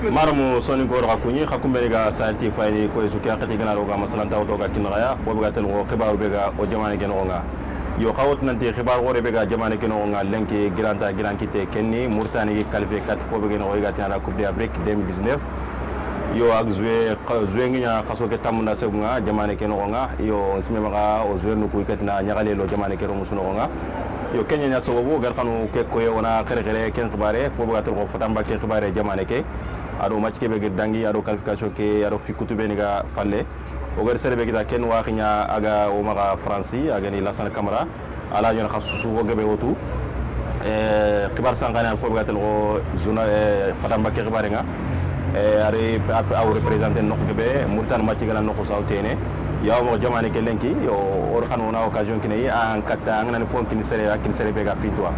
maramu soni goro hakuni hakumbe ga santi fayni ko su kya kati gana roga masalan taw to ga kinaya bo ga tel go khibaru be ga o jamane gen nga yo khawt nanti khibar gore be ga jamane gen nga lenki granta grankite kenni murtani gi qualifié kat ko be gen o ga tana coupe d'Afrique 2019 yo ak jouer nginya khaso ke tamna segunga jamane ken nga yo smema ga o jouer nu ku katina nyagale lo jamane ke ro musuno nga yo kenya nya sababu gar khanu ke ko wona khere khere ken khibare ko ga to ko fatamba ke khibare jamane ke ado match ke be dangi ado qualification ke ado fi kutube ni ga falle o gar serbe kita ken wa khnya aga o maga franci aga ni Lassana Camara ala yon khassu wo gabe wotu khibar sangana ko ga tel go zona fatamba ke khibare nga ari aw représenter nok gabe murtan match gana nok sawtene yaw mo jamane ke lenki yo or khanu na occasion kine an katta ngana pon kin sere be ga pitwa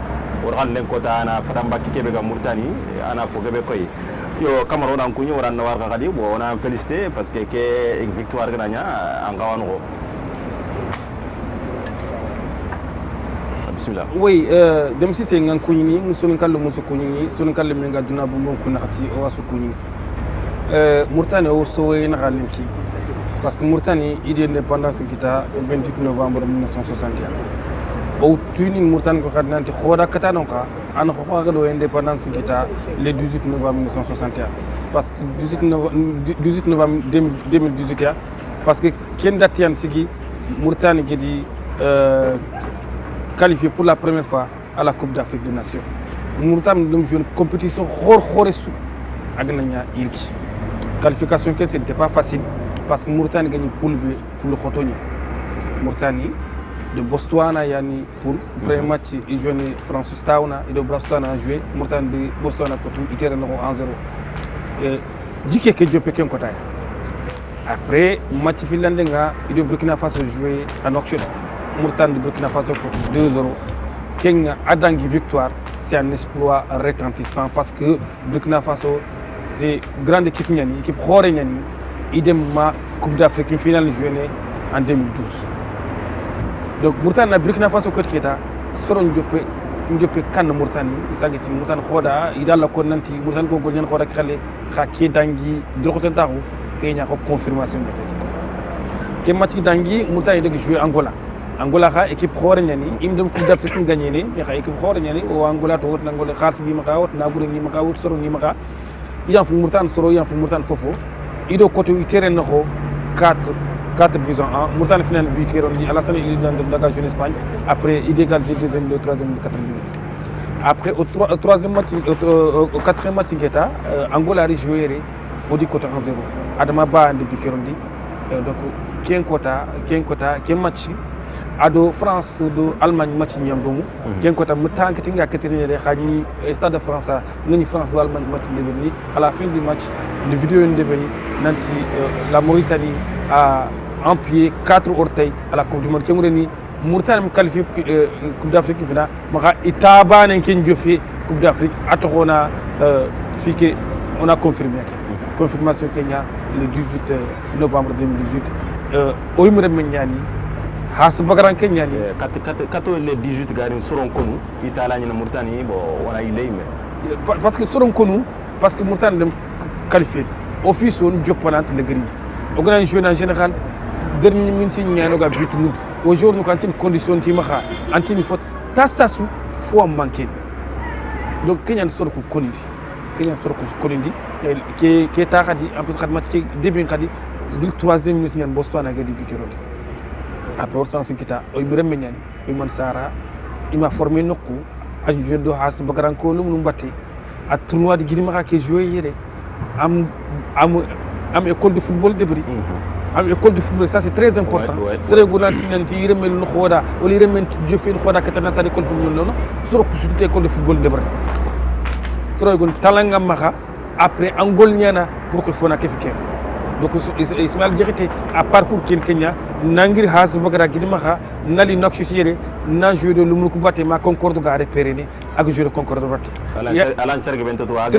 or khan len ko ta ana fatamba ke be ga murtani ana fo gabe koy yo Cameroun an kunyi waran war ga gadi bo on félicité parce que victoire ganya an gawano ko bismillah oui dem ci sen ngan kunyi ni musun kallu musu kunyi ni sun kallu mi ga duna bu mon kunati o wasu kunyi Mauritanie o sowe na galinki parce que Mauritanie idée indépendance kita le 28 novembre 1961 o tuni Mauritanie ko kadnanti khoda katanon ka an ko ga do indépendance kita le 18 novembre 1961 parce que 18 novembre 2018 ya parce que ken datian sigi Mauritanie gedi qualifié pour la première fois à la Coupe d'Afrique des Nations Mauritanie dum une compétition khoresu agnanya ilki qualification que c'était pas facile parce que Mauritanie gagne poule pour le Khotoni Mauritanie de Botswana yani pour premier match ils jouent Francis Tauna et de Botswana a joué Mauritanie de Botswana pour tout il en 0 et dike ke jopé ken kota après match finlandais nga et de Burkina Faso joué en auction Mauritanie de Burkina Faso pour 2-0 Kenya adangi victoire c'est un exploit retentissant parce que Burkina Faso c'est grande équipe ñani équipe xoré ñani idem ma Coupe d'Afrique finale jouée en 2012 donc Mauritanie na Burkina Faso ko kita soron joppe kan Mauritanie sagati Mauritanie xoda idalla ko nanti Mauritanie ko gol ñen xoda xale xa ki dangi droxoten taxu Kenya ko confirmation de ke match dangi Mauritanie de jouer Angola xa équipe xoré ñani im dem Coupe d'Afrique gagné ne xa équipe xoré ñani o Angola to wot Angola xars gi ma xa wot na buru gi ma xa wot soron gi ma xa yan fu Mauritanie soro yan fu Mauritanie fofo ido côté terrain nako 4 buts à 1 Mauritanie final bi kéron ni Alassane il dans la jeune Espagne après il égale le deuxième le troisième le quatrième après au troisième match au quatrième match ngeta Angola a joué au dit côté 1-0 adama ba ande bi kéron di donc ken match ado France do Allemagne match ñam domu ken ko tam tank tinga ketene de xani stade de France ngani France do Allemagne match devenu à la fin du match le vidéo est devenu nanti la Mauritanie a empié 4 orteils à la Coupe du Monde kemureni Mauritanie qualifié Coupe d'Afrique fina maka itabane ken jofé Coupe d'Afrique atona fiké on a confirmé confirmation Kenya le 18 novembre 2018 oyimre menyani has bagaran Kenya ni kato le 18 garin soron konu italani na Mauritanie bo wala ileyme parce que soron konu parce que Mauritanie dem qualifié office on joppanante le gri o gana jouer en général dernier minute ñano ga but mud aujourd'hui quand une condition ti maxa antini faut tastasu faut manquer donc Kenya soro ko konindi ke ta khadi en plus khamat ke début khadi dil 3e minute ñan Botswana ga di bikiroti après sans kita o bi remme ñani bi man sara ima formé nokku a joué has bagaran ko lum batte a tournoi de Guinée maka ke jouer yere am école de football debri am école de football ça c'est très important sere gonanti nanti remel no khoda wala remel jofel khoda katana ta école de football non soro ko sunte école de football debri soro gon talanga maka après angol ñana pour que fona kefike donc Ismaël Diakité a parcours Kenya nangir has bagara gidima nali nakshi sire na jouer de lumu ko batte ma concorde ga repérer ni ak jouer de concorde batte alan serge 23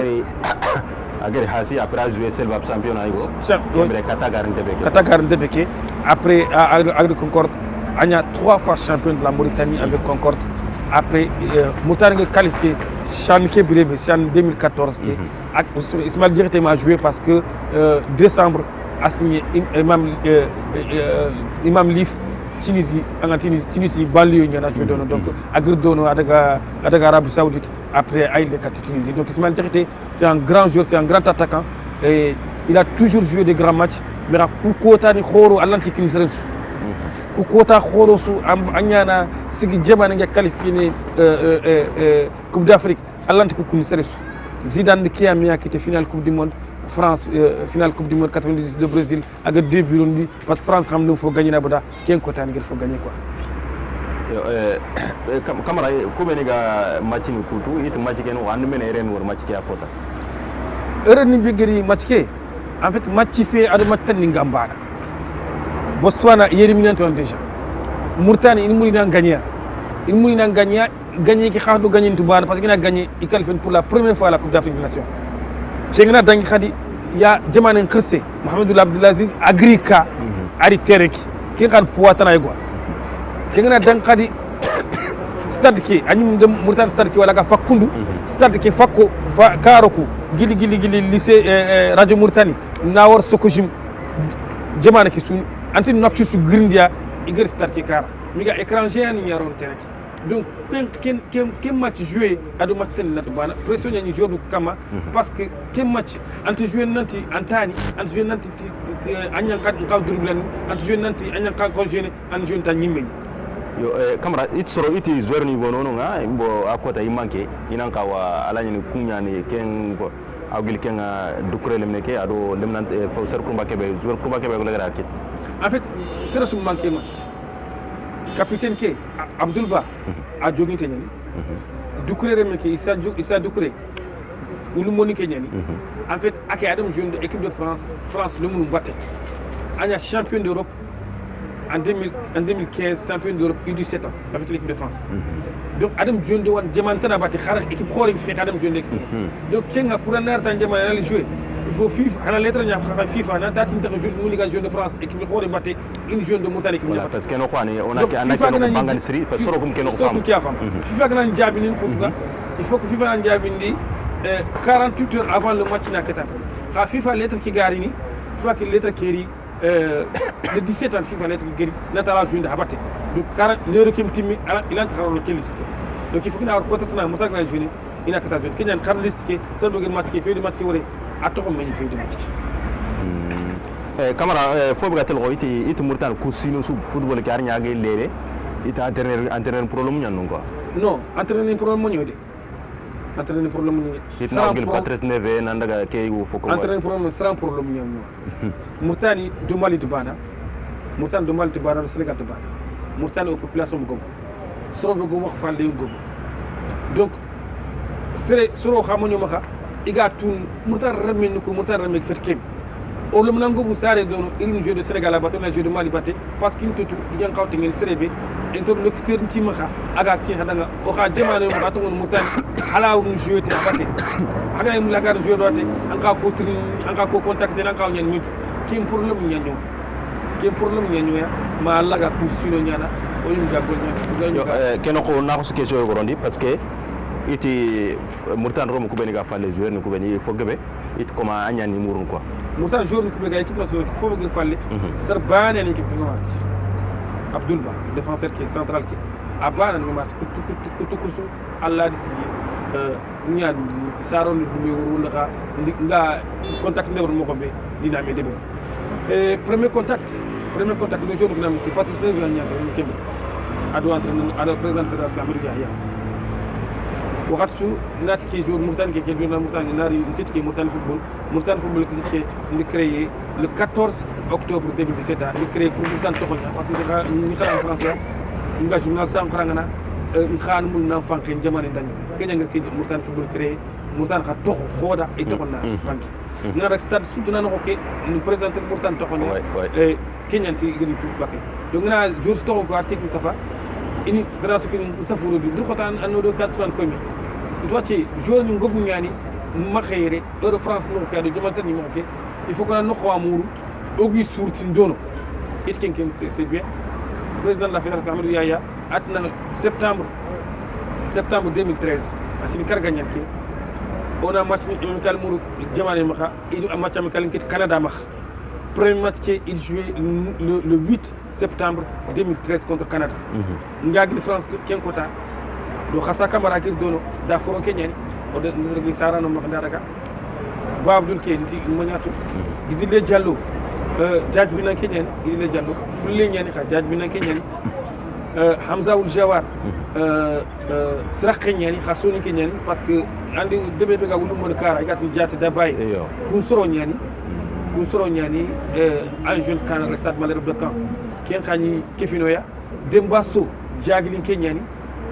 agari hasi après jouer selva championnat igo mais kata garante beke après avec concorde anya 3 fois champion de la Mauritanie avec concorde après Mauritanie qualifié Chan ke Birebe, Chan 2014 ke ak Ismaël Diakité m'a joué parce que décembre a signé Imam Lif Tunisie anga Tunisie banlieue ñana joué dono donc agir dono adaga Arabie Saoudite après Aïl de Tunisie. Donc Ismaël Diakité c'est un grand joueur, c'est un grand attaquant et il a toujours joué des grands matchs mais ku kotani khoro Atlantique Tunisien ku kota khoro su anyana sigi jamane nga qualifié Coupe d'Afrique Atlantique Tunisien Zidane qui a mis à quitter finale Coupe du Monde France finale Coupe du Monde 98 de Brésil avec 2 buts parce que France xam ne faut gagner na boda ken ko tan ngir faut gagner quoi Camara ko be ga match ni kutu it match ken wa mene ren wor match ke apota ren ni bigeri match ke en fait match fait adu match tan ni ngambana Botswana éliminé déjà Mauritanie il mourir gagner gagner ki xaadu gagner tubana parce qu'il a gagné il qualifie pour la première fois à la Coupe d'Afrique des Nations cengna dangi khadi ya jamanen khirse Mohamedou Abdelaziz agrika ari tereki ki kan fuwatana yego cengna dang khadi stade ki anyum dem Mauritanie stade ki wala ka fakkundu stade ki fakko karoku gili lycée radio Mauritanie nawar sokojim jamane ki sun anti nokci su grindia igir stade ki kara miga écran géant ni yaron tereki donc quel match joué à deux matchs na bana pression ni joueur kama parce que quel match anti jouer nanti antani anti jouer nanti anyan kan dribble anti jouer nanti anyan kan ko jeune an jeune tan nyimme yo Camara it soro iti joueur ni bono nga mbo akota imanke inanka wa alani kunya ni ken ko awgil ken dukure lemne ke ado lemnante professeur Kumba Kebe joueur Kumba Kebe ko la kit en fait c'est le manqué match capitaine ke Abdoul Ba a jogin kenyani Doucouré remeke Issa Doucouré ulu moni kenyani en fait ak adam jeune de équipe de France le mun batte anya champion d'Europe en 2015 champion d'Europe U17 ans avec l'équipe de France donc adam jeune de wan jamantana batte xara équipe xori fi adam jeune de donc kenga pour un nar tan jamana le jouer il faut FIFA à la lettre nya FIFA na tati nta jouer Ligue jeune de France équipe xori batte une jeune de Mauritanie qui voilà parce que no kwani on a que bangan sri parce que comme keno fam FIFA gana jabini ko il faut que FIFA na jabini 48 heures avant le match na kata ha FIFA lettre qui gari ni FIFA qui lettre qui le 17 ans FIFA lettre qui gari na tala joinde habate donc 40 heures qui timmi il entre dans le liste donc il faut que na ko tatna mutak na joine ina kata joine kenyan card liste ke sa do match ke fait match ke wore atoko meni fait match Camara fo be tel ko iti Mauritanie ku sino su football ki arnya ga lele ita entraîneur problème ñan quoi non entraîneur problème mo ñode entraîneur problème mo it na gel 4-9 nan daga kay wu foko entraîneur problème sans problème ñam Mauritanie do Mali to bana Mauritanie do Mali to bana Sénégal to bana Mauritanie population mo gom so be go wax fa lay gom donc soro xamuñu ma xa iga tun Mauritanie remen ko Mauritanie remen fet kem o lum nango bu sare dono une jeu de Sénégal bato na jeu de Mali baté parce qu'il tout ñan xawti ngel serebe interlocuteur ci ma xa aga ci xadanga o xa demane mo bato ngon Mauritanie ala wu jouer te baté aga mu la gar jouer doté anga ko contacter anga ñan ñu kim problème ñanñu ya ma laga ku sino ñana o ñu jagol ñana keno ko na ko su question ko rondi parce que iti Mauritanie rom ko beni ga falle joueur ni ko beni fo gebe it comment anyani murun quoi Mauritanie joueur ni ko beni ga équipe nationale fo be falle sar baane ni équipe ni wat Abdoul Ba défenseur qui est central qui abana ni mat ko su Allah di sigi ñaan saron ni bu wuro la nga contact never mo ko be dina me debe premier contact le jour que nous participons à l'Union européenne à la présidente de la Fédération wakati nati ke jour Mauritanie ke jour Mauritanie nari site ke Mauritanie football ki site ke créé le 14 octobre 2017 il créé pour Mauritanie toxonya parce que ni xala en français nga journal sam xarangana xan mun na fanke jamane dañ kenya nga ke Mauritanie football créé Mauritanie xa toxo xoda e toxona fanke na rek stade surtout na ko ke le président Mauritanie toxonya et kenya ci gëni tout bakay donc na jour toxo ko article safa ini grâce que nous safuro bi du xotan anno 4 komi doit jouer ñu ngobu ñani ma xeyre de France no ka de jamante ni mo ke il faut que nous xamuru ogi sourti ndono it kenken c'est bien président de la fédération Amadou Yaya atna septembre 2013 asini karga ñanke on a match amical muru jamane maka il a match amical qui Canada maka premier match qui il jouait le 8 septembre 2013 contre Canada ngagli France ken kota do khasa camara ki dono da foron kenyani o de ngi sarano maka daga babdul ke nti mañatu gidile Diallo jaaj bi nan kenyani gidile Diallo fulle ñani ka jaaj bi nan kenyani Hamza Ould Jawar siraqe ñani ha soni ke ñani parce que andi debe be ga wulu mon kara gati jati da bay kun soro ñani en jeune kan le stade Malherbe de Caen ken xani kefino ya dembasto jaglin ke ñani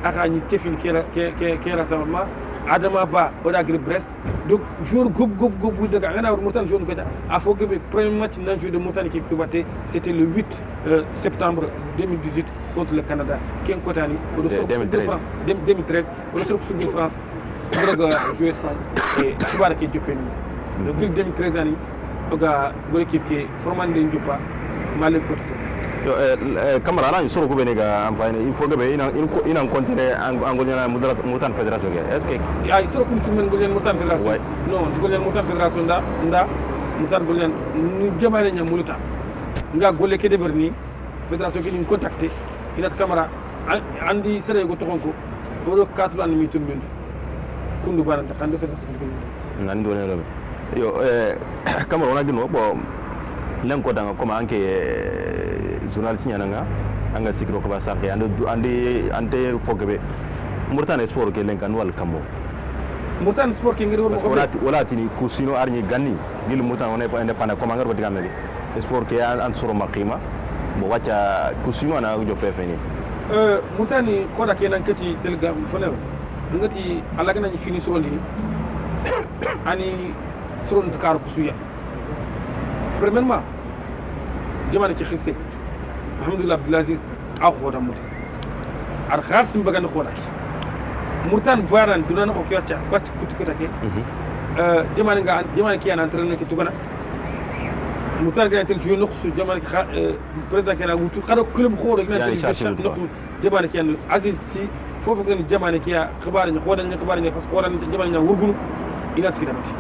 akani kefin ke rassemblement Adama Ba Odagri Brest donc jour gob bu de nga war Mauritanie jour gata a fo gebe premier match nan joué de Mauritanie qui pibaté c'était le 8 septembre 2018 contre le Canada ken kotani o do 2013 o do sur France droga joué Espagne et subara ke jopeni donc 2013 ani oga go équipe ke formande njupa malen ko Camara ana soro kubene ga amfani il faut gabe ina continuer angolina Mauritanie fédération est-ce que ay soro ko simen golen Mauritanie fédération non golen Mauritanie fédération nda Mauritanie golen ni jamane nya muluta nga golle ke deberni fédération ke ni contacter ina Camara andi sere go tokonko do 4 ans mi tumbin kundu baranta kan do fédération nan do ne yo Camara ona gino bo len ko danga comme anke journaliste ñananga anga sikro ko ba sax ande fogbe Mauritanie sport ke len kan wal kamo Mauritanie sport ke ngir wala tini ku sino arni ganni gil Mauritanie on est indépendant comme ngar wadi gamé sport ke an soro maqima bo wacca ku sino na jo fefeni Mauritanie ko da kenan kati telgam fone ngati alaga nañ fini soro li ani soro ntakar ku suya premièrement jamane ci xisse alhamdulillah Abdelaziz akhoda mut ar kharsim bagan khoda murtan baran dunana ko kyocha bat kutkota ke jamane nga jamane ki an entraîneur ki tugana murtan ga tel jeu noxsu jamane président kana wutu xara club khodo ina tel jamane ki an Aziz ci fofu ngani jamane ki ya xibaar ni khoda ni xibaar ni parce que khoda jamane nya wurgunu ina skidamati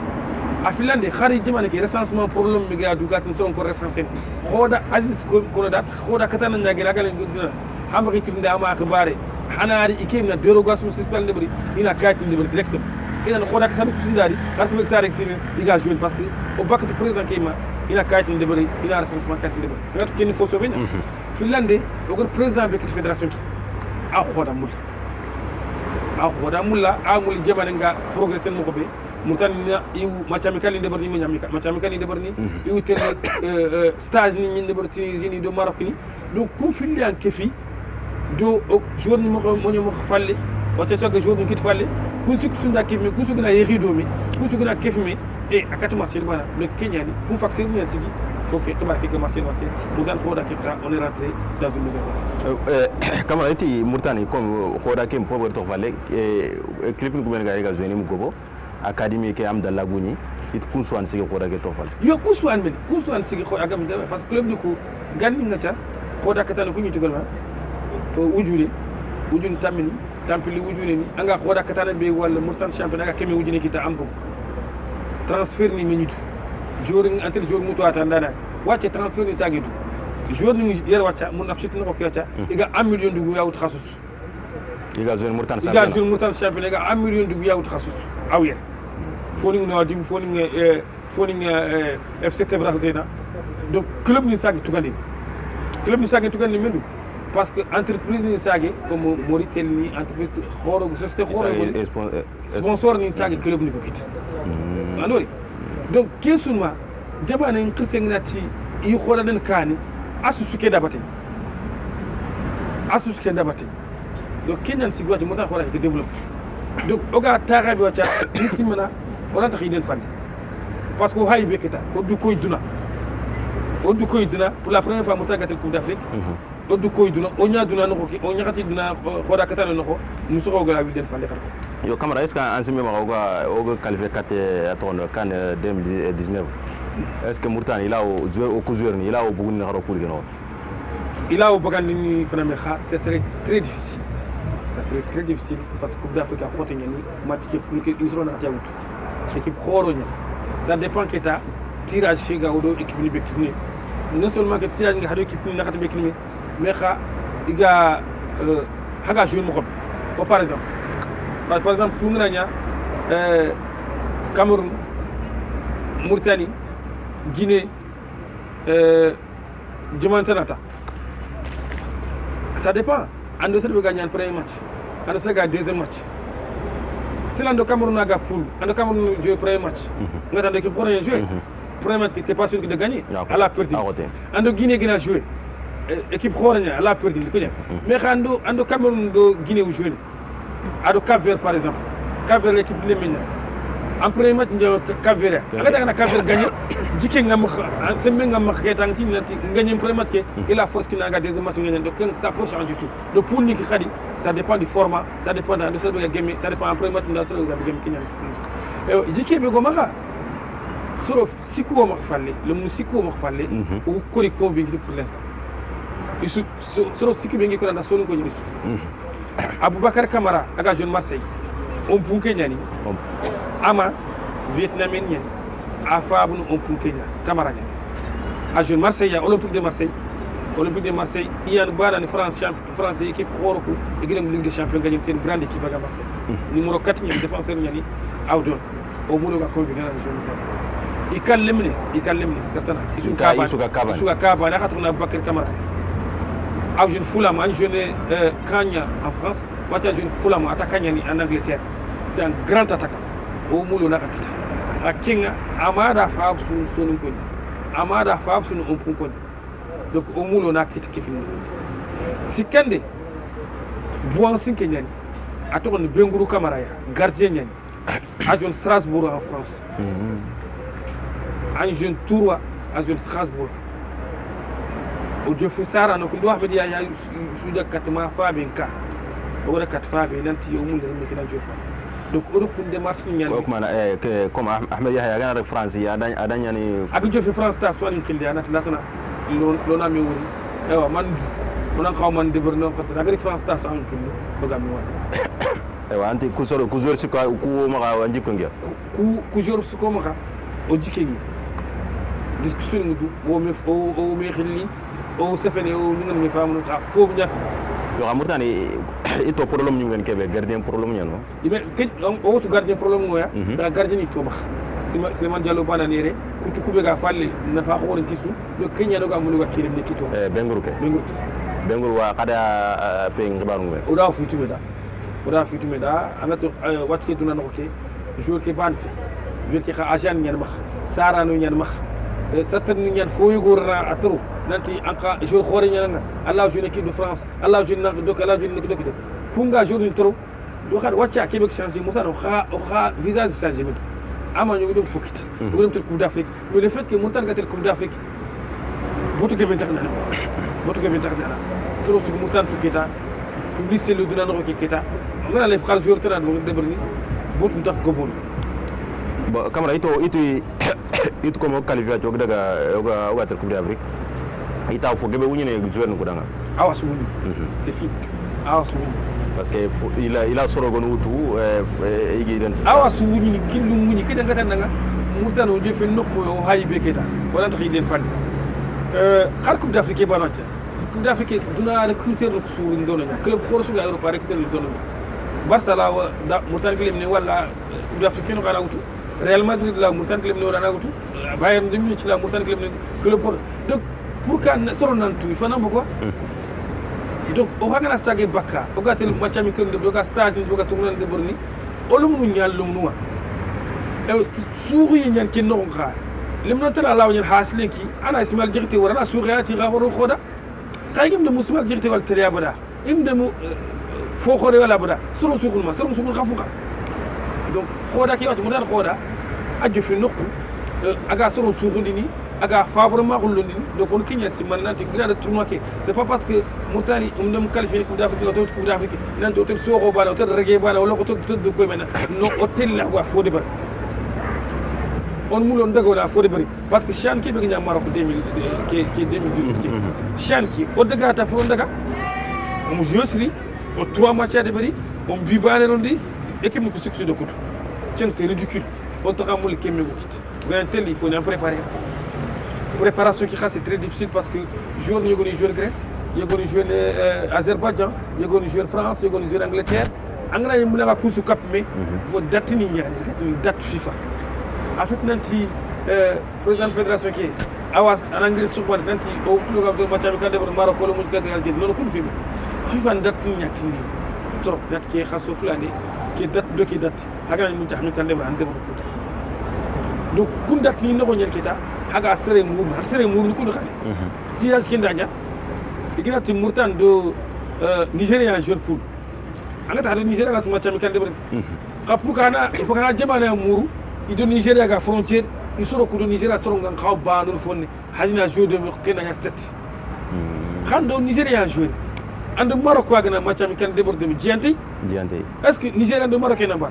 a filande xari jamane ke recensement problème mi ga dugat ni son ko recensé khoda Aziz ko dat khoda katana nyagi la galen dina hamri tinde ama akhbare hanari ikemna dérogation spéciale de bari ina kayit de bari direct ina khoda katana sundari carte mek sare exime diga jouer parce que au bac de président kema ina kayit de bari ina recensement kayit de bari ngat ken fo so benya filande o ko président de la fédération a khoda mulla amul jamane nga progresser mo ko be Mauritanie iw macamikali ndeɓarni mi ñamika macamikali ndeɓarni iw tel stage ni ñin ndeɓar Tunisie ni do Maroc ni donc ku filli an kefi do jour ni moño falle wacce soga jour ni kiti falle ku suk sunda kefmi ku sugna yehi do mi ku sugna kefmi e akati marché bana le kenyani ku facteur mi sigi faut que tabar ke marché watte Mauritanie ko da kita on est rentré dans une nouvelle Camara eti Mauritanie comme ko da kem fo to falle clip ni ko ben ga joni mu gobo académie ke am dalla guni it kunsuan sigi ko dage tofal yo kunsuan sigi ko agam de parce que club ni ko ganni ngata ko da katana ko nyutugal ma to ujuli tamini tampili ujuli ni anga ko da katana be wala Mauritanie champion anga kemi ujuni kita am ko transfert ni minute jour entre jour muto atandana wacce transfert ni sagitu jour ni yer wacca mun nak sitin ko kyocha iga 1 million du yaw takhasus iga jour Mauritanie champion iga 1 million du yaw takhasus awiya foni no dim foni FC Tebrazena donc club ni sagi tugandi mendu parce que entreprise ni sagi comme Mauritanie entreprise khoro société khoro sponsor ni sagi club ni ko kit anori donc kesuma jabane nqisse nati yi khora den kani asusuke dabate donc kenyan sigwaji mota khora ke développer donc oga tarabi wacha nisimana wala tax yiden fande parce que hay beketa ko du koy duna pour la première fois mota gatel coupe d'Afrique o du koy duna o nya duna no ko o nyakati duna khoda katano no ko mu so ko la yiden fande xar yo Camara est-ce que ansime ma oga qualifié kate aton kan 2019 est-ce que Mauritanie il a joueur ni il a beaucoup ni xaro pour gëno il a bagandi ni fana me xa c'est très difficile très difficile parce que Coupe d'Afrique a porté ni match qui ils seront à Tiaout. Équipe Khoronya. Ça dépend que ta tirage chez Gaodo équipe ni bekini. Non seulement que tirage nga hado équipe ni nakata bekini mais il y a haga jouer mo ko par exemple pour ngania Cameroun, Mauritanie, Guinée, Djumantanata. Ça dépend. Ando se gagner un premier match. Ando se gagner deuxième match. Si l'ando Cameroun a gagné poule, ando Cameroun joue premier match. Mais ando qui pourrait jouer. Premier match qui était pas sûr de gagner. Elle a perdu. Ando Guinée qui a joué. Équipe Khorania, elle a perdu. Mais ando Cameroun do Guinée ou joué. Ado Cap-Vert par exemple. Cap-Vert l'équipe de l'Emina. En premier match, nous avons Cap-Vert. Quand on a Cap-Vert gagné, Djiké n'a pas gagné le premier match, et la force qu'il a gagné deuxième match, donc ça peut changer du tout. Le pool ça dépend du format, ça dépend de la game, ça dépend du premier match, ça dépend du Djiké Begomara. Sauf si on m'a fallu, le musico m'a fallu, ou Koriko Bingli pour l'instant. Sauf si on m'a fallu, Aboubakar Kamara, à la jeune Marseille, on peut Kenyani. Ama vietnamien ñen a faabu on pour Kenya Camara a jeune Marseille Olympique de Marseille iyan bana ni France équipe xoroku e gërem Ligue des Champions gagné une grande équipe à Marseille numéro 4 ñi défenseur ñani awdon o mulo ga ko bi na jeune i kallemni certainement isuka kaba na xatuna Bakar Camara a jeune Fulham a jeune Kanya en France wata jeune Fulham attaquant ñani en Angleterre c'est un grand attaquant au mulo na kakita akinga amada faab sunu ko amada faab sunu on ko donc au mulo na kiti si kande buan sinke nyani atokon Benguru Kamara ya gardien nyani a jeune Strasbourg en France un jeune Tourwa a jeune Strasbourg o jofu sara no ko do Ahmed ya suuda katma faabenka o wala kat faabe nanti o mulo ne kina jofa donc Europe de marche ñan comme Ahmed Yahya gana rek France ya dañ yani abi jofi France ta so ni kindi anat lasana lo na mi wuri ewa man on xaw man de berno ko da gari France ta so an kindi do gam won ewa anti ku jour ci ko ku ma ga wandi ko ngia ku jour su ko ma ga o jike ni discussion mu du o me xilli o sefene o ñu ngam ni faamu ta fo bu ñaf yo amurtani ito problème ñu ngeen kebe gardien problème ñano ibe ke o wutu gardien problème ngoya da gardien to bax Sima Diallo bana nere kutu kube ga falle na fa xoron tisu do kenya do ga mu wakile ne tito Benguru wa kada pe ngibaru ngwe o da fitu meda anato watke duna no ke jour ke ban fi jour ke xa agent ñan max sara no ñan max satan ñan fo yu gorna atru nanti anka jour xore ñan Allah jour équipe de France Allah jour nak do Allah jour nak do kunga jour ni trop do xat wacca Québec changer musa no xa visage changer mi ama ñu do fokita do dem Coupe d'Afrique mais le fait que montan gatel Coupe d'Afrique botu gebe tax na solo su montan tukita publicité le duna no kita ngana le xal jour tan do deberni botu tax gobon ba Camara itu comme qualifié jog daga yoga water Coupe d'Afrique ita fo gebe wuñu ne joueur ko danga awa su wuñu c'est fini awa su wuñu parce que il a soro gonu wutu igi den awa su wuñu ni killu muñu kede ngata nga murtano je fe nokko o haybe keta wala tax den fan xar Coupe d'Afrique ba nacca Coupe d'Afrique duna recruter ko su ndono club xorosu ga Europe recruter ndono Barça la da murtan kilim ne wala Coupe d'Afrique no kana wutu Real Madrid la murtan kilim ne wala na wutu Bayern de Munich la murtan kilim ne club donc pour kan soro nan tu fana boko donc o hagana stage bakka o gatel matchami kende do ga stage do ga tumnan de borni o lu mu ñal lu nuwa e suugu yi ñan ki no xa lim na tala law ñan haslenki ana ismail jirti wala suugati ga woro khoda kayim de musmal jirti wal teriya bada im de mu fo khore wala bada soro suugul khafuka donc khoda ki wat mu dal khoda aju fi nokku aga soro suugu dini aga favorablement ko londi donc on kinya siman nanti grade tournoi ke c'est pas parce que Mourtani ndem qualifié Coupe d'Afrique nanti hotel soko bala hotel reggae bala wala hotel de ko mena no hotel la wa fo de bar on mulon dago la fo de bari parce que chan ki be nya Maroc 2000 ki 2018 chan ki o daga ta fo daga mu josri o 3 matchs de bari on bibane rondi équipe ko succès de coupe c'est ridicule on te ramol kemme gokit mais tel il faut en préparer préparation qui c'est très difficile parce que joueur ñu goni joueur Grèce ñu goni joueur Azerbaïdjan ñu goni joueur France ñu goni joueur Angleterre angana mu la course cap mais faut date ni ñaan date FIFA en fait nanti président fédération qui awas en anglais sur quoi nanti au programme de match avec le Maroc ko mu ka gal non ko fi FIFA date ni ñak ni trop date qui xasso fulani qui date do qui date haga mu tax ñu kan dem ande ko donc kun date ni nako ñen kita haga sere muru ko do xali tira skinda nya iginati murtan do Nigeria joueur foot anga ta do Nigeria ga tuma chami kan dem kapu kana il faut kana jamana muru ido Nigeria ga frontière il soro ko do Nigeria soro ngan xaw banul fonne hadina joueur de kena ya stat khando Nigeria joueur ando Maroc wa gana match kan déborde mi dianté est-ce que Nigeria do Maroc na ba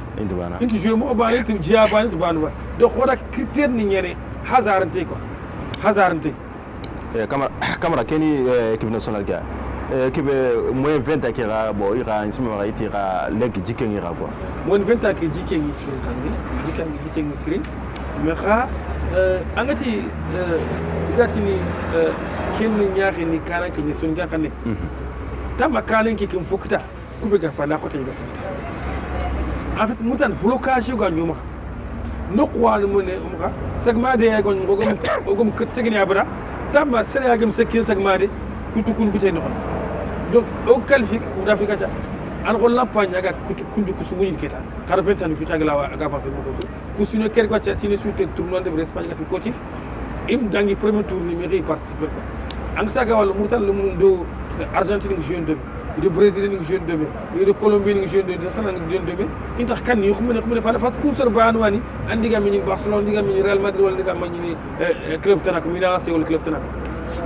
inti joueur mo ba inti jia ba inti banu ba do xoda critère ni ñene hasarante quoi hasarante camara keni équipe nationale ga équipe moins 20 ans qui ra bo ira en sima ra itira leg jiken ira quoi moins 20 ans qui jiken ni sur kangi jiken ni sri mais xa angati gatini ken ñaaxi ni kana ke ni sun ga xane tama kanen ki kin fukta kube ga fala ko tay ga fukta en fait mutan blocage ga ñuma nokwa mo ne umka segma de ya gon gom ket segni abra tama sere ya gem sekin segma de kutu kun bitay no donc o qualifique ou d'afrique ta an ko lampagne ga kutu kundu ku sumu keta xara fentan ku tagla wa ga passé ko ku suñu ker ko ci sine suite tournoi de Espagne ga cotif im dangi premier tour ni mi participer ang saga wala murtal lu mun do Argentine ngi jeune demi de Brésil ngi jeune demi de Colombie ngi jeune demi de Sénégal ngi jeune demi intax kan ni xumene fa parce que sur ban wani andi ga mi Barcelone ndiga mi Real Madrid wala ndiga ma ni club tanak mi na wala club tanak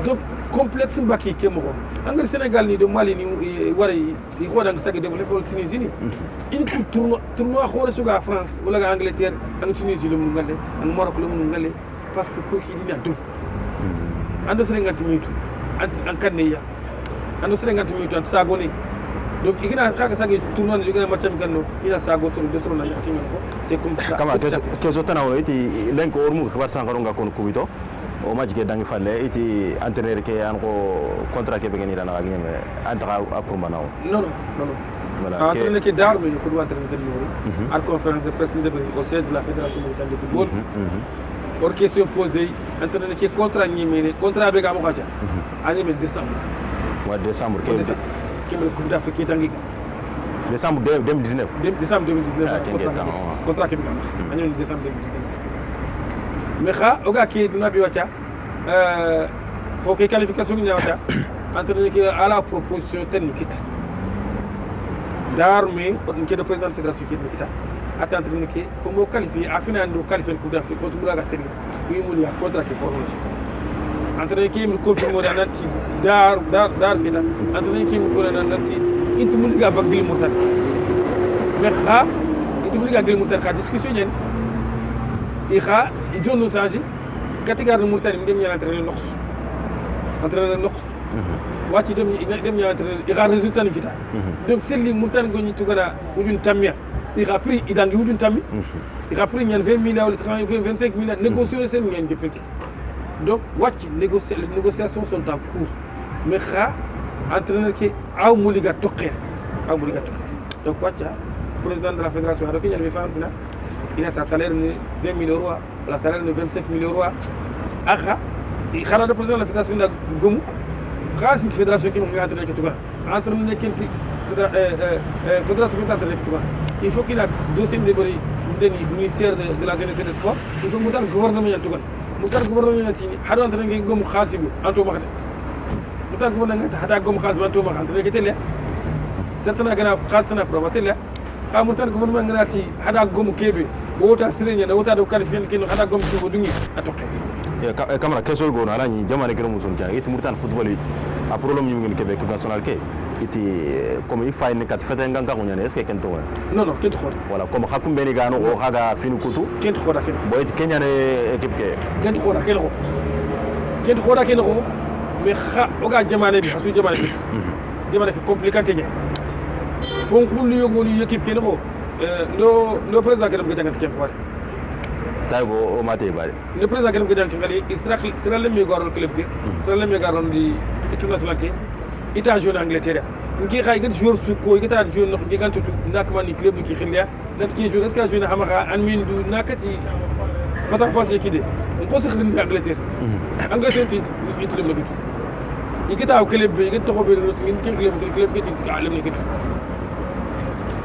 donc complexe mbaki ke mo angal Sénégal ni de Mali ni wara yi xoda nga sagi développer wala Tunisie ni in ko tournoi xore suga France wala ga Angleterre ak Tunisie lu mu ngale ak Maroc lu mu ngale parce que ko ki dina do ando Sénégal timitu an kan ne ya ando Sénégal timitu an sagoni donc igina kaka sagi tournoi ni igina match ganno ina sago to de soro na yati ko c'est comme ça kama ke zotana o iti lenko ormu khabar sankaro nga kon kubito o match ke dangi falle iti entraîneur ke an ko contrat ke begeni dana ak ñeme anta pour manaw non voilà entraîneur ke dar mais ko do entraîneur ke ñori ar conférence de presse de au siège de la fédération de football or question posée entraîneur ke contrat ñeme contrat be ga mo xacha ani men décembre qui me coupe d'Afrique qui est tangi décembre 2019 décembre 2019 contrat qui est en décembre 2019 mais xa oga ki dina bi wacha pour que qualification ni wacha entraîneur qui à la proposition technique d'armée pour que le président de la fédération qui est attendre que comme qualifier à finale de qualifier coupe d'Afrique contre Moulaga Teni oui mo ya contrat qui prolongé entraîneur qui me confirme nanti dar kita entraîneur qui me confirme nanti itu mun ga bagil mutar mais xa itu mun ga bagil mutar ka discussion ñen ixa i jonno saji katigar no mutar dem ñala entraîneur nox wati dem ñala entraîneur ixa résultat ni kita donc selli mutar go ñi tugana wujun tamia ixa prix idangi wujun tammi ixa prix ñan 20 millions wala 30 25 millions négocier sen ñen depuis donc les négociations sont en cours mais xa entraîneur qui aw muliga toqer donc président de la fédération a reconnu le il a un salaire de 20 000 euros la salaire de 25 000 euros aha il xara le président de la fédération da gomu xaalis ci fédération qui mo entraîneur qui tuba entraîneur qui fédération qui entraîneur qui tuba il faut qu'il a dossier de bari ndeni ministère de la jeunesse et des sports il faut mu dal gouvernement tuba mutar gouvernement nati hado antene ngi gom khasibu anto makade mutar gouvernement nati hada gom khasibu anto makade antene ketele certainement gana khasna probatele ka mutar gouvernement nati hada gom kebe wota sirenya na wota do qualifier kin hada gom ko dungi atoke ya kamera kesol go na ni jamane kero musun kya it murtan football a problème ñu ngi kebe ko national ke iti comme il fay ne kat fete nganga ko ñane est ce que kento non kento xol voilà comme hakum beni gano o haga finu kutu kento xoda ken boy it kenya ne équipe ke kento xoda ken ko mais oga jamane bi hasu jamane bi jamane ko compliqué fon kullu yogoni équipe ken ko no président kadam ga dangat ken ko tay bo o mate bare le président kadam ga dangat ngali sera le mi gorol club bi sera le mi garon di équipe nationale ke ita jeune Angleterre ngi xay gën joueur su ko gata jeune nok ngi tutu nak man ni club ki xilya nat ki jeune est-ce que jeune hamaka an min du nakati fata passé ki de ko sax ni Angleterre Angleterre ti club la bitu يقطعوا كليب يقطعوا بين المسلمين كم كليب يتعلمني كده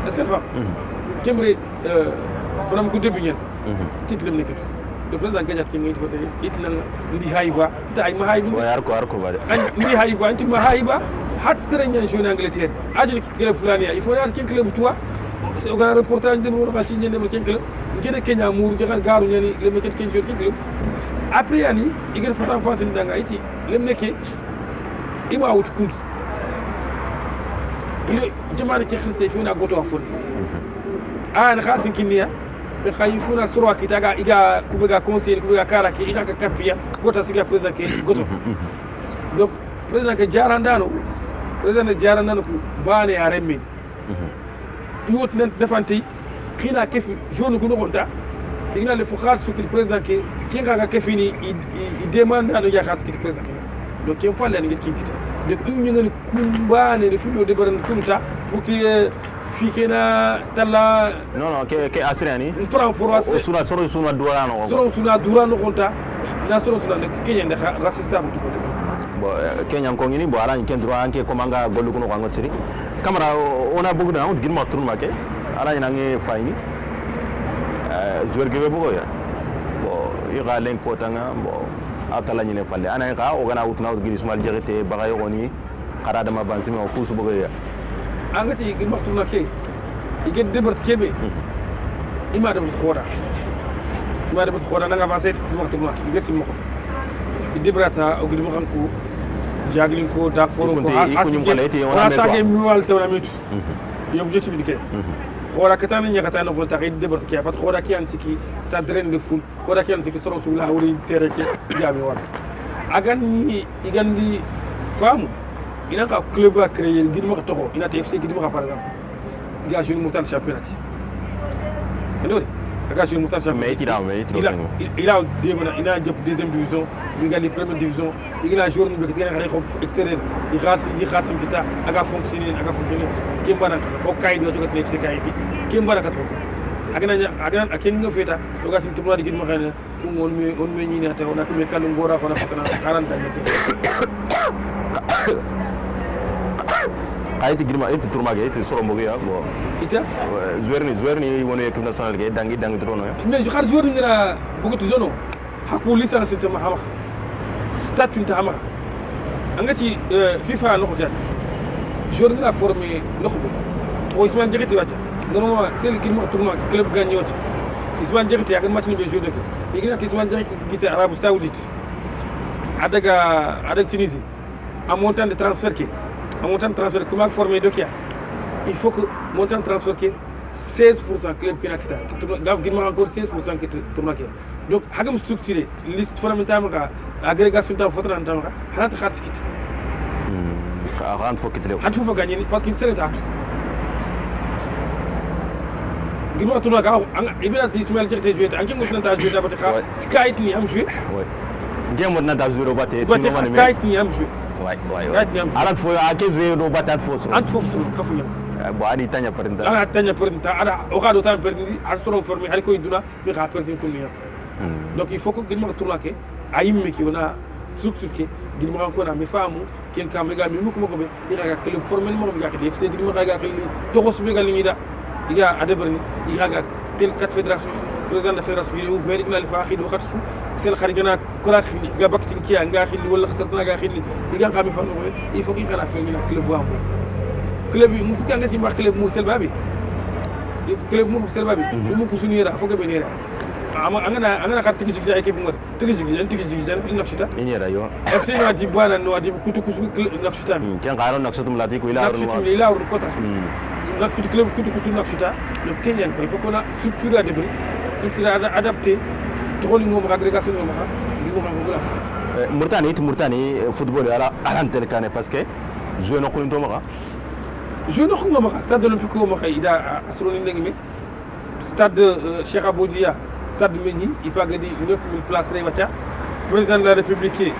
est-ce que fa kemre from ko debi ñen titlem ne kete le président gadiat ki ngi ko tay itna ndi hayba tay ma hayba ar ko bare ndi hayba anti ma hayba hat serenya jeune Angleterre ajil club fulani il faut dar ken club toi c'est au reportage de mo rasi ñen dem ken club ngene Kenya mu jaxal garu ñani le me ken jot ken club après yani igel fatan fa sin danga iti lem nekke ima wuti kuntu ile jamana ke xirte funa goto afun ana khasin kinniya be khayfuna surwa kitaga iga kubega conseil kubega kala ke iga kapiya gota siga président ke goto donc président ke jarandano ko bane aremme yot nan defanti khina kefi jonu ko nokonta igna le fukhar su président ke kinga ga kefini i demande ado ya khas ki président donc ken falle ni ngi de dum ñu ngani kumbane de fulo de baran kunta fuki fikena dalla non ke asrani tran forwas sura durano sura durano konta na sura ne kenya de racista bu ko bo kenya ko ngini bo arani ken droit anke ko manga gollu ko ko ngotiri camera ona bugu na on gilma tourma ke arani nangi fayni joueur gebe bugo ya bo ira len ko tanga bo atala ñine falle ana ka o gana utna o gili sumal jexete bagay woni xara dama bansimi o kusu bëgg ya angati gi maxtu na ke ige debert kebe ima dem khora nga avancé maxtu ma ngerti mako debrata o gili mo kan ko jaglin ko dak foro ko asage mi wal tawna mit yo objectif dike khora katana nya katana ko taxi debert ke pat khora ki an siki sa drain de ful khora ki an siki soro su la wuri tere ke jami war agan ni igandi famu ina ka club a créer gidi mako toko ina TFC gidi mako par exemple ga jeune moutan championnat ndo ga jeune moutan championnat il a ina jop deuxième division ñu gali première division il a jour ñu bëgg nga xay ko extérieur yi xass kita aga fonctionner kimbana o kayit no jogat nek ci kayit kimbana ka to agana aken nga feta do gatin tournoi digin ma xana ko on me ñi na taw na ko me kanu ngora ko na fatana 40 ayiti girma ayiti tournoi ge ayiti soro mbogi ya bo ita joueur ni wono équipe nationale ge dangi tourno ya mais je xar joueur ni na bugutu zono hakku licence te ma xama statut ta xama angati FIFA no ko jata joueur ni la formé no ko o Ismaël Diakité wacca normalement tel ki mo tournoi club gagné wacca Ismaël Diakité ya kan match ni be joueur de ko igina Ismaël Diakité Arabie Saoudite adaga Tunisie en montant de transfert qui en montant de transfert comment former Dokia il faut que montant de transfert qui 16% club qui nakita gav gidma encore 16% qui tourna qui donc hagam structuré liste fondamentale ka agrégation ta fotran ta ka hanata kharsi kit ka ran fo kitle hatu fo gagner parce qu'il serait hatu gidma tourna ka ibina Ismaël Diakité joué an kengo finanta joué d'abord ka skype ni am joué ngemo na da joué robate sino man me skype ni am joué ouais alat fo ake joué do batat fo so ant fo ka fu bo ani tanya perinta ada o gado tan perdi ar soro formé har koy duna bi ka perdi ko ni donc il faut que gidma tourna ke ayimme ki wona structure ke gidma ko na mi famu ken kam ga mi muko be ira ga club formellement ga ke FC gidma ga ke to ko be ga ni da iga adeberni iga ga tel quatre fédération président de fédération yi ouvert igna li fa khid waxat su sel kharigana ko la khini ga bakti ki nga khili wala khasartana ga khili iga xam fa no il faut qu'il xala fenni club wa club yi mu ko nga ci wax club mu selba bi club mu selba bi mu ko sunu yera fo ga benera angana ka tigi sigi équipe ngor tigi sigi ina chita inyera yo FC na di bwana no adi kutu kusu na chita ken qaro nak satum lati ko ila ru kota na kutu club kutu kusu na chita le kenyan il faut qu'on a structure adapté toli ngom agrégation ngom ha di ngom ngula Mauritanie football ala alantel kane parce que jouer no ko ndo maka je no xuma ma stade olympique ko ma xay ida astronomie ngi me stade Cheikh Abou Dia stade Mendy il faut que di 9000 places lay wacca président de la république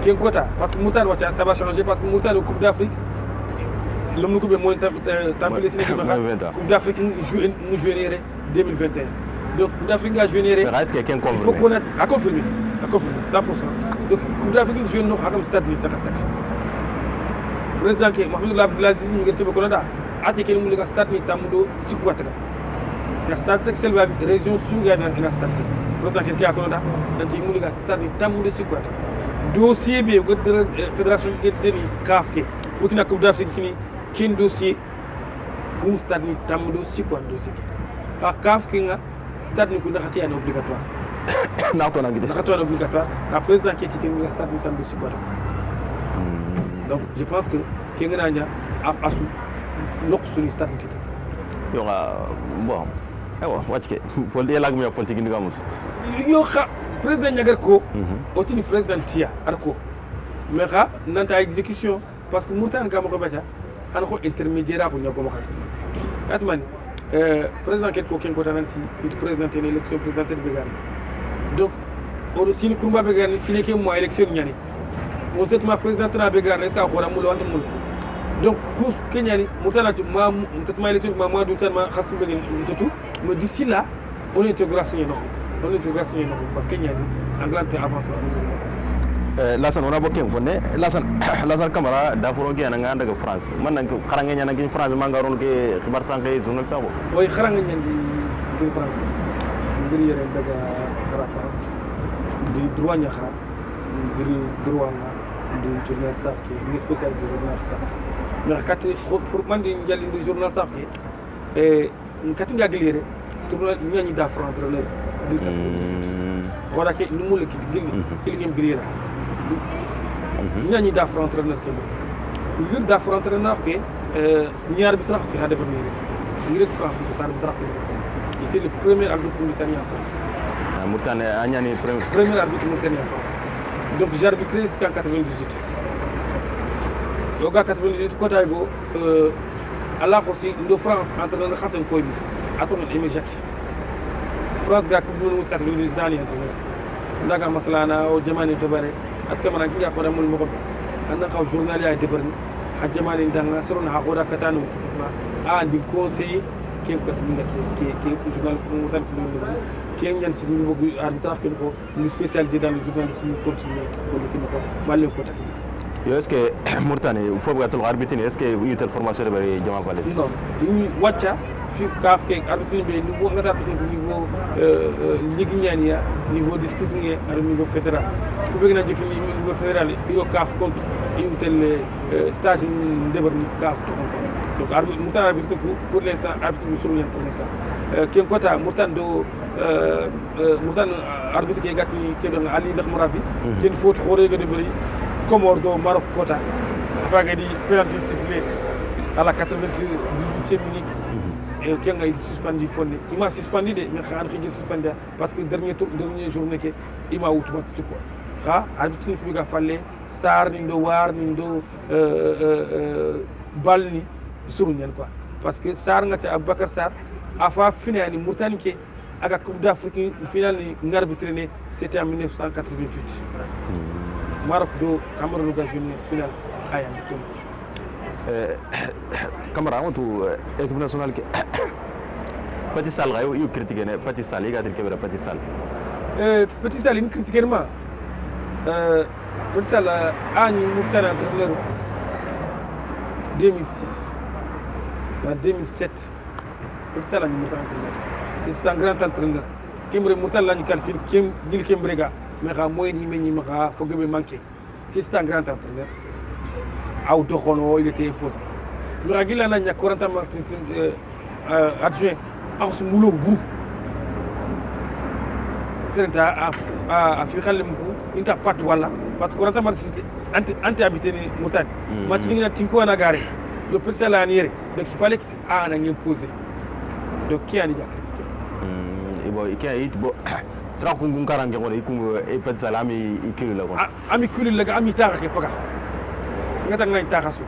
ken kota parce que Moutane wacca ça va changer parce que Moutane coupe d'Afrique l'homme ko be moy tampile cinéma coupe d'Afrique nous jouer 2021 donc coupe d'Afrique ga jouer est-ce que ken il faut connaître à confirmer 100%. Donc coupe d'Afrique jouer no hakam stade ni tak président ke Mohamed Abdelaziz mi ngi tebe ko da ate ken mu liga stade ni tamudo sikwata la stade tek selva région suga na ina stade président ke ko da nanti mu liga stade ni tamudo sikwata dossier be go fédération ke deni CAF ke wukina coupe d'Afrique kini kin dossier kum stade ni tamudo sikwata dossier fa CAF ke nga stade ni ko ndaxati ana obligatoire na ko nangi ndaxati ana obligatoire ka président ke kin nga stade ni tamudo sikwata donc je pense que kenga nanya asu nok suni stade ni yo bon ewa wacce pol de lag mi politique ndi gamus yo kha président nyagar ko otini président tia arko mais kha nanta exécution parce que murtan kam ko bata an ko intermédiaire ko nyako makati atman président ket ko ken ko tananti it président en élection présidentielle began donc o sini kurba began sini ke mo élection nyani mo tetma président na began est-ce ko na mulo wante mulo donc pour kenyani mutana ma tetma élection ma moi du tellement khassou began tutu mais d'ici là on intégration non ba kenyani anglais avance Lassane wona bokken fonne Lassane Camara da foro ke nga daga France man nan xarange nyana ngi France ma nga ron ke xibar sanké journal sabo way xarange nyandi de France ngir yere daga dara France di droit nya xa ngir droit nga di journal sabo ni spécialisé journal sabo mais kati pour man di jalli di journal sabo kati nga glire tournal ñani da France la di wala ke ni mu le ki gil ngem glire ñani da France entraîneur ke ngir da France entraîneur ke ñaar bi sax ke hade ba ni ngir France ko sar drap il était le premier arbitre mauritanien en France Mauritanie a ñani premier arbitre mauritanien en France donc j'ai arbitré jusqu'en 98 yoga 98 ko tay go ala ko si ndo France entraîneur Hassan Koy bi aton Aimé Jacques France ga ko do 98 dani entraîneur ndaga maslana o jamani to bare at kamana kinga ko ramul mo ko anda xaw journal ya de barni ha jamani danga sorona ha ko da katanu a di conseiller ken ko tinga ke journal ko mo tan ko mo ken ñan ci ñu bëgg arbitrage ko ni spécialisé dans le journalisme continue ko ko balé ko tak yo est-ce que Mauritanie fo ga tol arbitre est-ce que yu tel formation de bari jama balé non ñu wacca fi kaaf ke arbitre be niveau ngata ko niveau ligi ñania niveau discipline ar niveau fédéral ko bëgg na jëf niveau fédéral yo kaaf compte yu tel stage ndebar ni kaaf donc arbitre mutan arbitre ko pour l'instant arbitre bi suru ñan pour l'instant ken kota mutan do mutan arbitre ke gatti ke do ali ndax murabi ken foot xore ga de bari Comore do Maroc kota fa ga di penalty sifflé à la 98e minute et qui a été suspendu fondé il m'a suspendu de mais xana xiji suspendu parce que dernier journée que il m'a automatique quoi ha arbitre ni ga falle star ni do war ni do bal ni suru ñen quoi parce que sar nga ci Aboubacar Sarr afa finani Mauritanie ke aga coupe d'Afrique finale ni ngarbitre né c'était en 1988 Maroc do Cameroun ga finale ayam Camara on to équipe nationale ke Petit Sall rayo yu critiquer ne Petit Sall ga dir kebra Petit Sall Petit Sall ni critiquer ma Petit Sall ani Mauritanie entraîneur 2006 en 2007 Petit Sall ni Mauritanie entraîneur c'est un grand entraîneur Kembre Mauritanie la ni qualifié kem dil Kembrega mais xa moy ni meñi ma xa fogebe manqué c'est un grand entraîneur aw doxono il était faux mais gila na ñak Corentin Martins adjoint ak su mulo bu c'est a fi xalem ko inta pat wala parce que Corentin Martins anti habité ni Mauritanie ma ci ngi tinko na garé le petit la ni yéré donc il fallait que na ngeen poser donc qui ani jak ibo ikay it bo sra ko ngun karange ko ikum e Petit Sall ami ikulu la ko ami kulu la ami taxa ke faga ngata ngay taxasu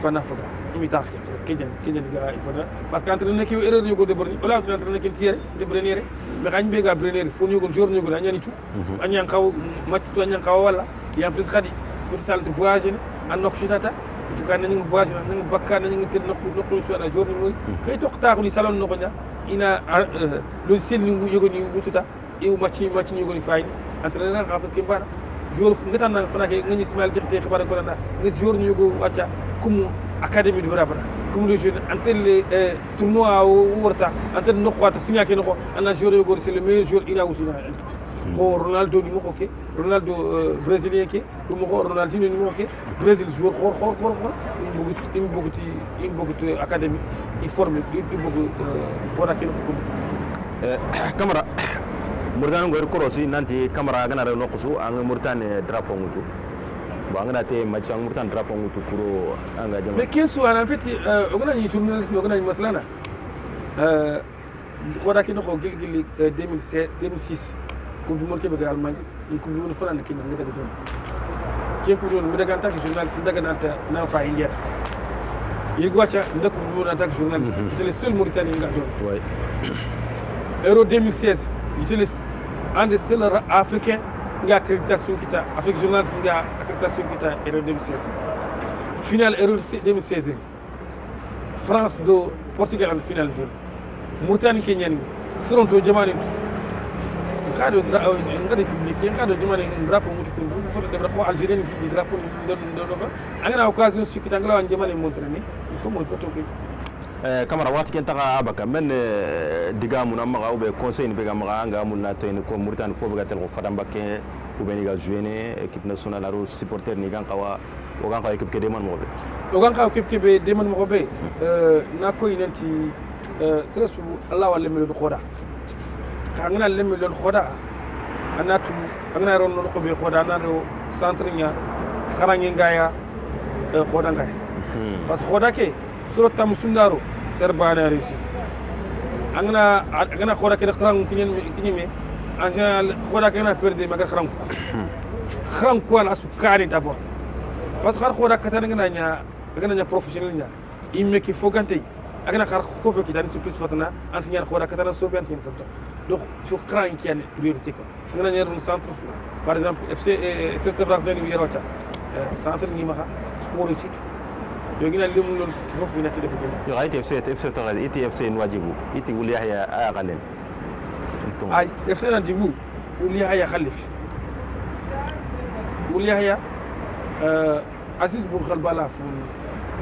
fana faga mi tax kenyan ga ifana parce que entraîneur ki erreur yugo de borni wala entraîneur ki tiere de brenere mais xagn be ga brenere fo yugo jour yugo anyani tu anyan kaw match tu anyan kaw wala ya plus khadi spécial de voyage an nok chitata tu kan ni voyage ni bakka ni tir nok so na jour ni moy kay tok taxu ni salon no nya ina logiciel ni yugo ni wututa e match ni yugo ni fay entraîneur ka fa kimbana jour ngata na fana ke ngani Ismaël Diakité xibar ko na ngi jour ni yugo wacca comme académie du Brabra comme le jeune en tel tournoi ou warta en tel no khwata signa ke no ko ana joueur yugo c'est le meilleur joueur ina wutuna ko Ronaldo ni mo ko ke Ronaldo brésilien ke ko mo ko Ronaldinho ni mo ke Brésil joueur xor il boguti académie il forme il bogu wala ke ko Camara Mauritanie ngor korosi nanti Camara gana re nokusu ang Mauritanie drapeau ngutu bon ngana te match ang Mauritanie drapeau ngutu kuro anga jama mais qu'est-ce en fait ogana ni journaliste ogana ni maslana wala ke no ko gilgili 2007 2006 coupe du monde ke be Allemagne ni coupe du monde fana ke ngada de don ke coupe du monde daga tant que journaliste daga nanta na fa indiet il gocha nda coupe du monde en tant que journaliste c'était le seul Mauritanien nga don ouais Euro 2016 j'étais le un des seuls africains qui a accréditation qui t'a Afrique journaliste qui a accréditation qui t'a Euro 2016 finale Euro 2016 France do Portugal en finale do Mauritanie Kenya selon to jamani ngado ngado public ngado jamani drapeau mutu ko bu foto de drapeau algérien qui drapeau do angana occasion su ki tangala wan jamani montre ni il faut mo photo ko Camara wati ken taga abaka men diga mun amma ube conseil ni be gamara anga mun na tayni ko Mauritanie fo be gatel ko fadamba ke ube ni ga jouer équipe nationale aro supporter ni gan kawa o gan kawa équipe ke deman mo be o gan kawa équipe ke be deman mo be na ko inanti seresu Allah wala me do khoda ka ngana lemme lon khoda anatu ngana ron no ko be khoda na do centre nya kharangi ngaya khoda ngaya parce que khoda ke suro tam sundaro serbana risi angana khoda ke kharang kinyeme en général khoda ke na perdre maga kharang ko ala sukari d'abord parce que khoda ka tan ngana nya professionnel nya imme ki fogante agana khar khofo ki tan surprise fatana anti nya khoda ka tan so bien tin foto donc sur kharang qui est priorité ko ngana nya ron centre par exemple FC Brazzaville wi rota centre ni ma sport ci yogi na limu non fofu nekk def ko yo ay FC Torres FC Nouadhibou iti wul Yahya ay ganen ay FC Nouadhibou wul Yahya khalif wul Yahya Aziz Bou Khalbala fu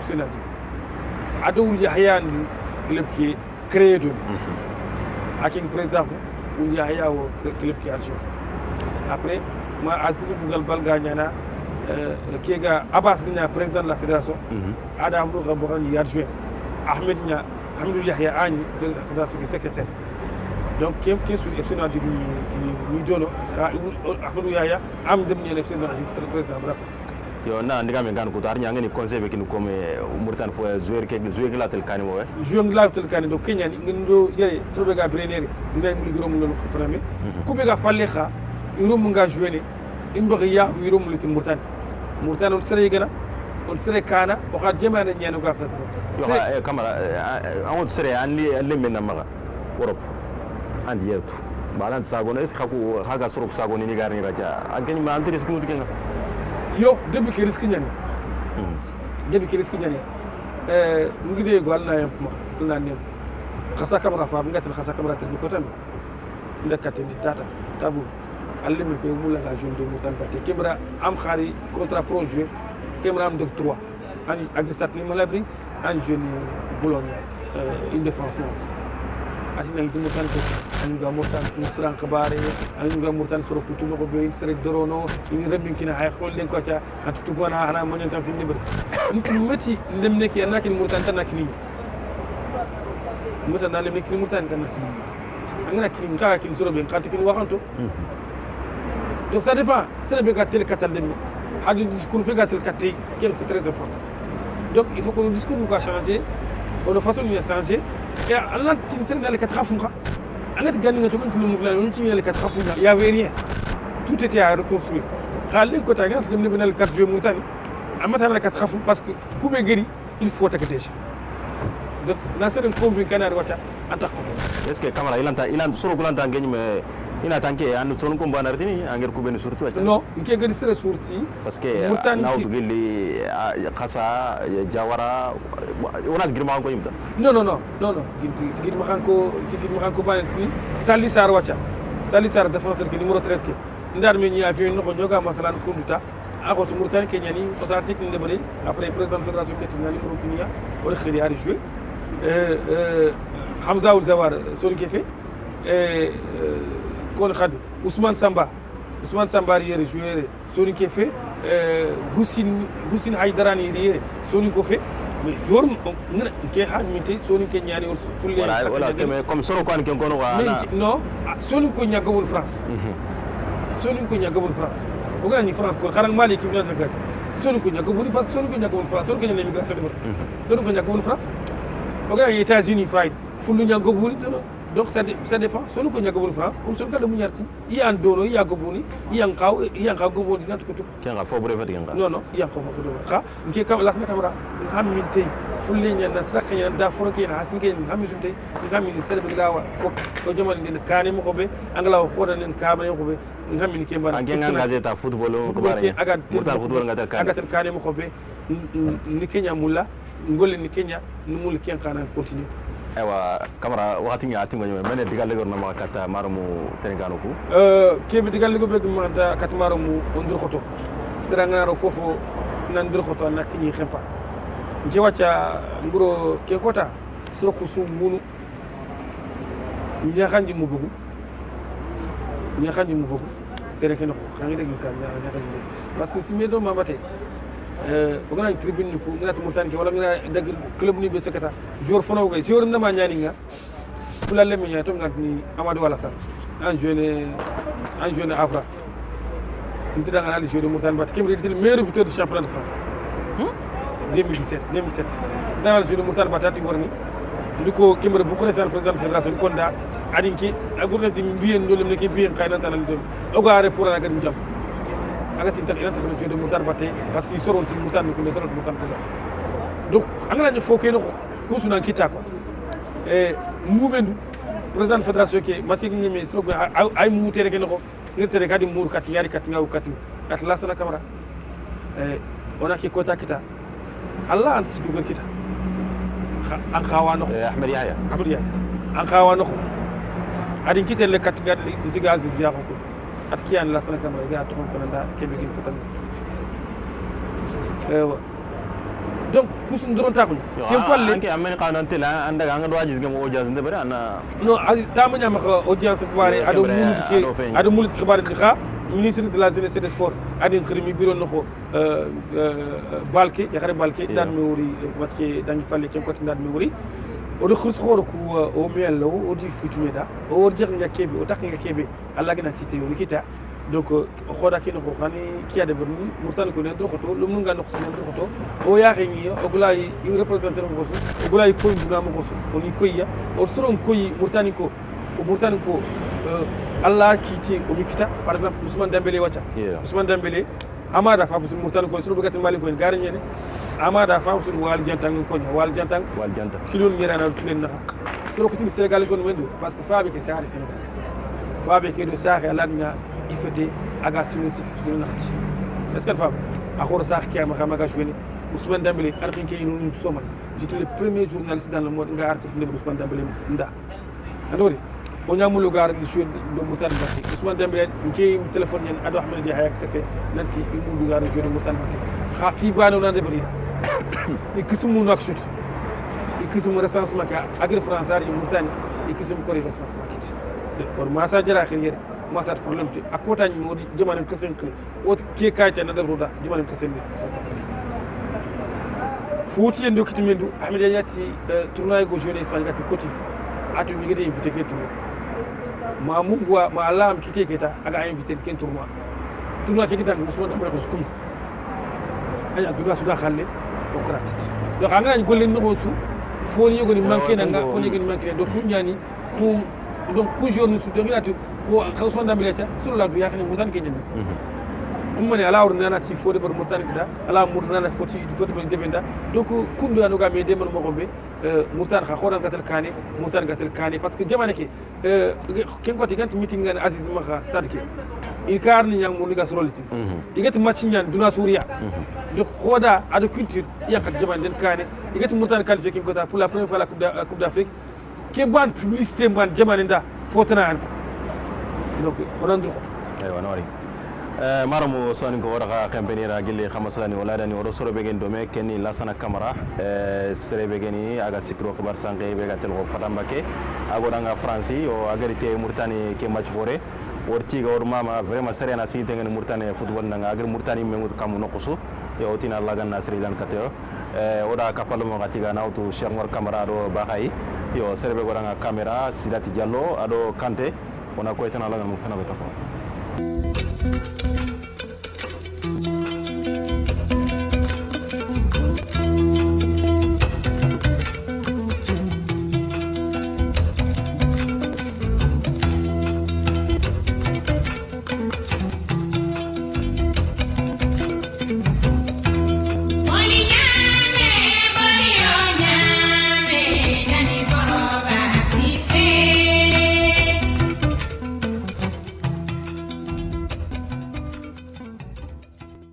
FC Nouadhibou ado wul Yahya ni club qui créé do akin président wul Yahya o club qui aljo après moi Aziz Bou Khalbal gagnana Kiega Abbas Nya président de la fédération Adam Rabouran y adjoint Ahmed Nya Hamidou Yahya Ani président de la fédération secrétaire donc qui est FC Nouadhibou ni dono Ahmed Yahya am dem ni élection de président bravo yo na ndiga men gan ko tar nya ngani conseil be kin ko me Mauritanie fo joueur la tel kani mo joueur la tel kani do Kenya ni ndo yere so be ga brenere nday mu grom non ko premier ku be ga falle kha irum nga jouer imbo ya irum litin Mauritanie on sere gana on sere kana o ka jemana nyano ga fa yo Camara on sere anli lemme na maga Europe andi yertu balan sagono est khako haga suruk sagono ni garni raja agani ma anti risque mutu kenga yo debbi ke risque nyani ngi de go Allah yam ma na nem khasa Camara fa ngatel khasa Camara te ko tan ndakate ndi tata tabu allemi ko mu la ga jeune de Mauritanie parce que kebra am khari contrat pro jouer kebra am de 3 ani agristat ni malabri an jeune Boulogne une défense non asina ngi Mauritanie ko an ga Mauritanie ni sran khabare an ga Mauritanie soro kutu ko be sere dorono ni rabbi kina hay khol len ko ta atu gona ana mo nyanta fi libre ni meti lemne ki anaki Mauritanie tan nakini Mauritanie lemne ki Mauritanie tan nakini angana ki ka ki soro be kanti ki waxanto donc ça dépend c'est le gars tel catalan hadi discours fait gâtel caté qui c'est très important donc il faut que le discours nous va changer ou la façon de changer et Allah t'interne dans les quatre fonds Allah te gagne tout le monde là on tient les quatre fonds il y avait rien tout était à reconstruire xal ko ta nga dem le benal 4 jours Mauritanie amata na 4 fonds parce que pour be gëri il faut attaquer déjà donc na seren ko bi kanar wata attaque est ce que camara ilan soro kulanta ngeni me ina tanke an son ko mbana retini anger ko ben surtout non nke gadi sere surti parce que na to gilli khasa jawara wala girma ko yimta non girma kanko banetini Salli Sarr wata Salli Sarr défenseur ke numéro 13 ke ndar me ñia fi no ko joga masalan kunduta ako to murtani ke ñani o sa article de bari après président de fédération ke tinani ko kinia o khiri ari jouer Hamza Ould Zawar sori ke fe kon khad Ousmane Samba yere joueur soni ke fe Houssine Haydarani yere soni ko fe mais jour ke ha minti soni ke ñani o fulle voilà comme soro ko an ken kono wa non soni ko ñagawul France o gani France ko xaran mali ki ñana ga soni ko ñagawul parce que soni ko ñagawul France soni ko ñana immigration soni ko ñagawul France o gani États-Unis fayde fullu ñagawul donc ça dépend soni ko ñagawul France comme son kala mu ñarti yan dono ya gobuni yan qaw goboni nat ko to kenga fo bu refet kenga non yan ko fo do xa nke kam las na camera ham min tay fulle ñana sakka ñana da foro ke na hasinke ham sun tay ngam ni sere bi lawa ko jomal ni kane mo ko be angala ko xoda nen kaaba ko be ngam ni ke mbara ngen ngazeta football ko bare murtal football ngata kane agatel kane mo ko be ni Kenya mulla ngolle ni Kenya ni mul ken kana continue aywa camara wakati nga atingo nyome mene digal legor na makata maramu tenegano ku kebe digal lego be ma da kat maramu ondur khoto seranga ro fofo nan dur khoto nak ni xempa je wacha nguro ke kota soku su munu ñaxanji mu bugu tere ke no xangi deg kan ñaxanji parce que si medo mamate o gana tribune ni ko ngana to murtan ke wala ngana dag club ni be secrétaire jour fono gay jour ndama ñani nga fulale mi ñato ngat ni Amadou Wala Sall en jeune Afra ndida ngana ali joueur murtan bat kemri ditel meilleur buteur du championnat de France 2017 dana joueur murtan bat ati warni ndiko kemre bu ko resal président fédération ko nda adinki agurnes di mbiyen dolem ne ke biyen kayna tanal do o gaare pour la gadi jam agati tan ina tan joueur murtan batte parce que soron ti murtan ko soron murtan ko donc angala ñu foké no ko sunan kita ko mumendu président fédération ke masik ñimi so ay mu tere ke no ngitere kadi mur kat ñaari kat ngaw kat kat lasana camara ona ke kota kita Allah an sibu kita an khawa no Ahmed Yahya an khawa no adin kitelle kat ngadi ziga aziz ya ko at kiyan lasana camara ga to ko nda kebe gi fotan donc kusun doron taxuñ ke falle anke amen qanan tela anda nga do ajis gam audience de bari ana non tama ñama ko audience bare ado mulit xibaar di xa ministre de la jeunesse et des sports adin xirimi biro nako balke ya xare balke dan mi wuri watke dangi falle ke ko dan mi wuri o do xurs xoro ko o mel o di futumeda o wor jeex nga kebe o tak nga kebe Allah gina kité o kita donc xoda kino ko xani kiade be murtan ko ne do ko to lum nga nok sen do ko to o yaxe ngi o gulay i representer ko so o gulay ko nduna mo ko so ni koyya o soron koyi murtani ko Allah kiti o mikita par exemple Ousmane Dembélé wata Ousmane Dembélé amada fa musul murtan ko so bugatin mali ko gari ñene amada fa musul wal jantang ko wal jantang kilol ngirana tulen na hak so ko tin Sénégal ko wendu parce que faabe ke saari Sénégal faabe ke do saari alagna ifete aga sunu sunu naxti est-ce que femme akhor sax ki ama xamaga joué Ousmane Dembélé arkin ke ñu soma j'étais le premier journaliste dans le monde nga article de Ousmane Dembélé nda andori o ñamulu gar di joué do mutan bati Ousmane Dembélé ke téléphone ñen ado Ahmed Di Hayak seke nanti imu gar joué do mutan bati xa fi bano na debri ikismu nak shoot ikismu recensement ka agri français yi mutan ikismu ko recensement kit or masa jara khiyere masat problème ti akota ni modi jamanen ko sen kle o ke kayta na daruda jamanen ko sen foti en dokiti mendu Ahmed Yati tournoi go jeune Espagne gati cotif atu mi gade invité ke tournoi ma mugwa ma alam kite keta aga invité ken tournoi ke ditan Ousmane Dembélé ko skum aya duga suda khalle o kratit do xanga ni golle no su foni yego ni manke na nga foni yego ni manke do fu ñani fu donc ku jour ni su do ngati ko Ousmane Dembélé ta sur la du yakni mutan ke ñen tumane ala ordinana ci fode bar murtani da ala murtana foti bar debenda donc kundu anu ga me de man mo gombe murtan kha khodan gatel kane parce que jamane ke ken ko tigant meeting ngane Aziz Maka stade ke il kar ni nyang mo liga soroliti igati match nyan duna suriya donc khoda ado culture yakat jamane den kane igati murtan qualifié kin ko ta pour la première fois la coupe d'Afrique ke ban publicité ban jamane nda fotana an donc on andro aywa nori maramu soni ko wada kampenira gilli khamaslani wala dani wado soro begen do me kenni Lassana Camara sere begeni aga sikro khabar sange be gatel ko fatambake agodanga France o agarite Mauritanie ke match bore worti ga or mama vraiment serena si tengen Mauritanie football nanga agar Mauritanie memut kamu nokusu yo otina lagan nasri lan kateo oda kapalo mo gatiga nawtu Cheikh Mor Camara do baxay yo sere be godanga camera Sidati Diallo ado Kanté ona ko etana lagan mo fana betako